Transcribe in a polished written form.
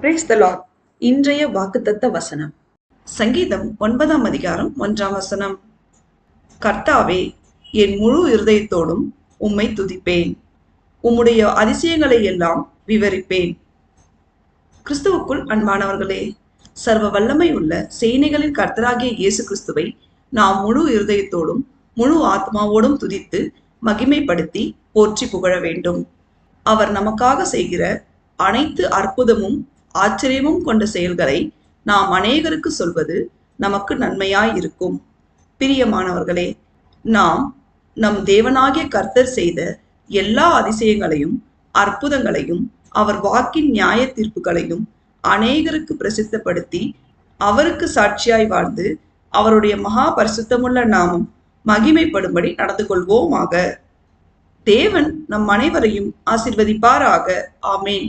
Praise the Lord. இன்றைய வாக்குத்தத்த வசனம் சங்கீதம் 9ஆம் அதிகாரம் 1ஆம் வசனம். கர்த்தாவே, என் முழு இருதயத்தோடும் உம்மை துதிப்பேன், உம்முடைய அதிசயங்களை எல்லாம் விவரிப்பேன். கிறிஸ்துவுக்குள் அன்பானவர்களே, சர்வ வல்லமை உள்ள சேனைகளின் கர்த்தராகிய இயேசு கிறிஸ்துவை நாம் முழு இருதயத்தோடும் முழு ஆத்மாவோடும் துதித்து மகிமைப்படுத்தி போற்றி புகழ வேண்டும். அவர் நமக்காக செய்கிற அனைத்து அற்புதமும் ஆச்சரியமும் கொண்ட செயல்களை நாம் அநேகருக்கு சொல்வது நமக்கு நன்மையாயிருக்கும். பிரியமானவர்களே, நாம் நம் தேவனாகிய கர்த்தர் செய்த எல்லா அதிசயங்களையும் அற்புதங்களையும் அவர் வாக்கின் நியாய தீர்ப்புகளையும் அநேகருக்கு பிரசித்தப்படுத்தி அவருக்கு சாட்சியாய் வாழ்ந்து அவருடைய மகா பரிசுத்தமுள்ள நாமம் மகிமைப்படும்படி நடந்து கொள்வோமாக. தேவன் நம் அனைவரையும் ஆசீர்வதிப்பாராக. ஆமேன்.